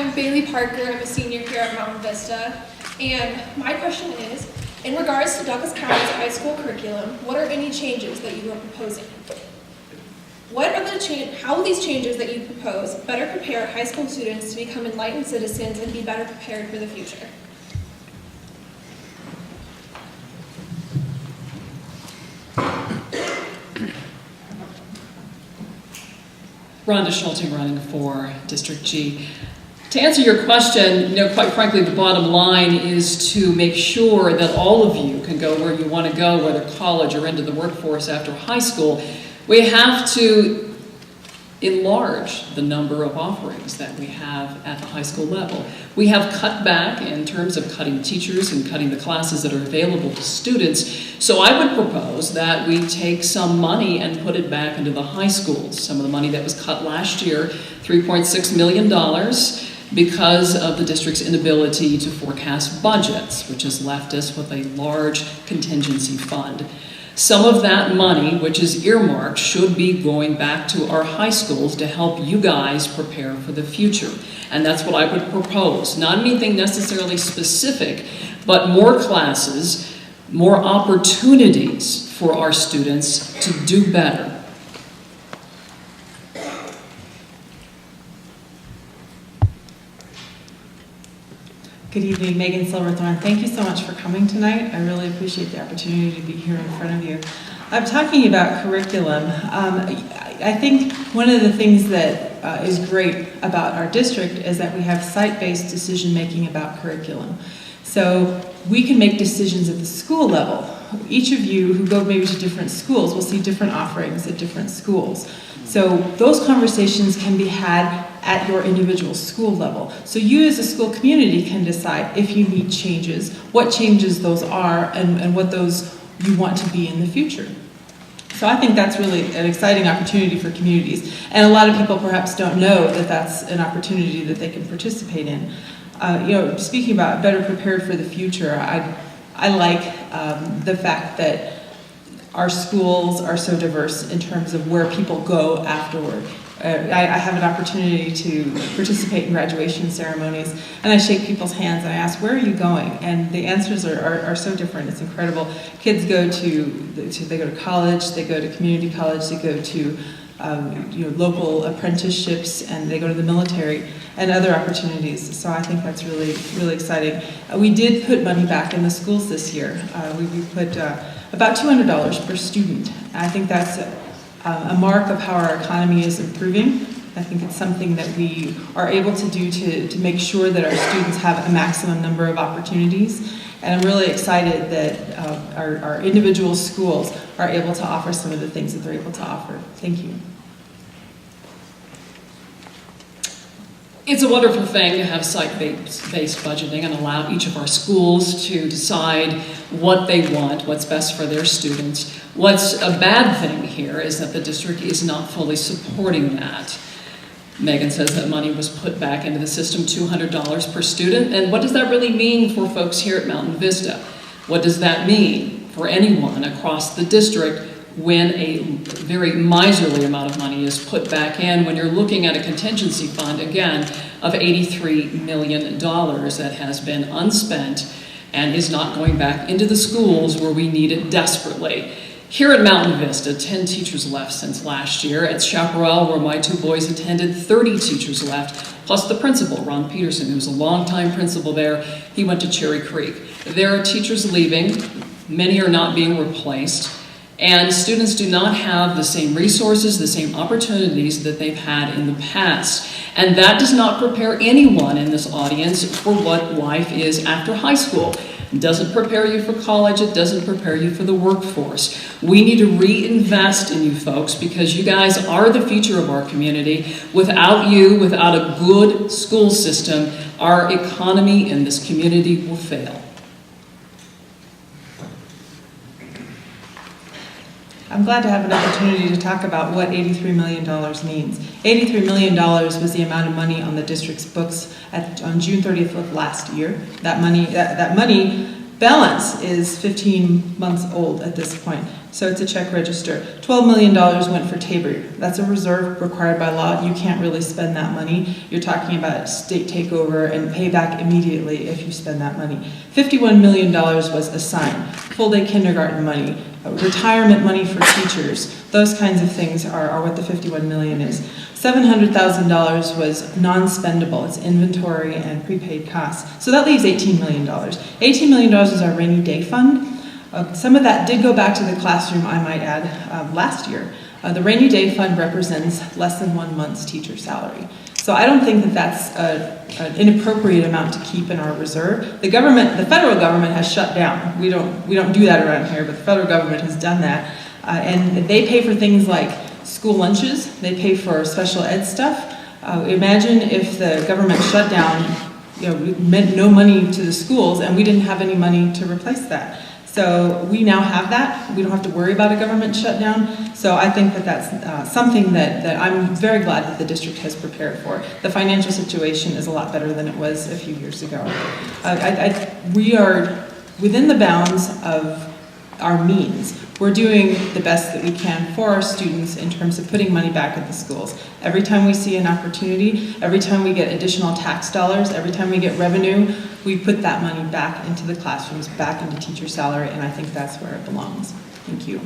I'm Bailey Parker. I'm a senior here at Mountain Vista. And my question is, in regards to Douglas County's high school curriculum, what are any changes that you are proposing? How will these changes that you propose better prepare high school students to become enlightened citizens and be better prepared for the future? Ronda Scholting, running for District G. To answer your question, quite frankly, the bottom line is to make sure that all of you can go where you want to go, whether college or into the workforce after high school. We have to enlarge the number of offerings that we have at the high school level. We have cut back in terms of cutting teachers and cutting the classes that are available to students. So I would propose that we take some money and put it back into the high schools. Some of the money that was cut last year, $3.6 million, because of the district's inability to forecast budgets, which has left us with a large contingency fund. Some of that money, which is earmarked, should be going back to our high schools to help you guys prepare for the future. And that's what I would propose. Not anything necessarily specific, but more classes, more opportunities for our students to do better. Good evening, Meghann Silverthorn. Thank you so much for coming tonight. I really appreciate the opportunity to be here in front of you. I'm talking about curriculum. I think one of the things that is great about our district is that we have site-based decision-making about curriculum. So we can make decisions at the school level. Each of you who go maybe to different schools will see different offerings at different schools. So those conversations can be had at your individual school level. So you as a school community can decide if you need changes, what changes those are, and what those you want to be in the future. So I think that's really an exciting opportunity for communities. And a lot of people perhaps don't know that that's an opportunity that they can participate in. Speaking about better prepared for the future, I like the fact that our schools are so diverse in terms of where people go afterward. I have an opportunity to participate in graduation ceremonies, and I shake people's hands and I ask, where are you going? And the answers are so different. It's incredible. Kids go to college, they go to community college, they go to local apprenticeships, and they go to the military and other opportunities. So I think that's really, really exciting. We did put money back in the schools this year. We put about $200 per student. I think that's a mark of how our economy is improving. I think it's something that we are able to do to make sure that our students have a maximum number of opportunities. And I'm really excited that our individual schools are able to offer some of the things that they're able to offer. Thank you. It's a wonderful thing to have site-based budgeting and allow each of our schools to decide what they want, what's best for their students. What's a bad thing here is that the district is not fully supporting that. Meghann says that money was put back into the system, $200 per student. And what does that really mean for folks here at Mountain Vista? What does that mean for anyone across the district when a very miserly amount of money is put back in, when you're looking at a contingency fund, again, of $83 million that has been unspent and is not going back into the schools where we need it desperately. Here at Mountain Vista, 10 teachers left since last year. At Chaparral, where my two boys attended, 30 teachers left, plus the principal, Ron Peterson, who's a longtime principal there. He went to Cherry Creek. There are teachers leaving. Many are not being replaced. And students do not have the same resources, the same opportunities that they've had in the past. And that does not prepare anyone in this audience for what life is after high school. It doesn't prepare you for college, it doesn't prepare you for the workforce. We need to reinvest in you folks because you guys are the future of our community. Without you, without a good school system, our economy in this community will fail. I'm glad to have an opportunity to talk about what $83 million means. $83 million was the amount of money on the district's books on June 30th of last year. That money balance is 15 months old at this point. So it's a check register. $12 million went for Tabor. That's a reserve required by law. You can't really spend that money. You're talking about state takeover and payback immediately if you spend that money. $51 million was assigned. Full day kindergarten money, retirement money for teachers. Those kinds of things are what the $51 million is. $700,000 was non-spendable. It's inventory and prepaid costs. So that leaves $18 million. $18 million is our rainy day fund. Some of that did go back to the classroom, I might add, last year. The rainy day fund represents less than 1 month's teacher salary. So I don't think that that's an inappropriate amount to keep in our reserve. The federal government has shut down. We don't do that around here, but the federal government has done that. And they pay for things like school lunches. They pay for special ed stuff. Imagine if the government shut down, meant no money to the schools, and we didn't have any money to replace that. So we now have that. We don't have to worry about a government shutdown. So I think that that's something that I'm very glad that the district has prepared for. The financial situation is a lot better than it was a few years ago. We are within the bounds of our means. We're doing the best that we can for our students in terms of putting money back at the schools. Every time we see an opportunity, every time we get additional tax dollars, every time we get revenue, we put that money back into the classrooms, back into teacher salary, and I think that's where it belongs. Thank you.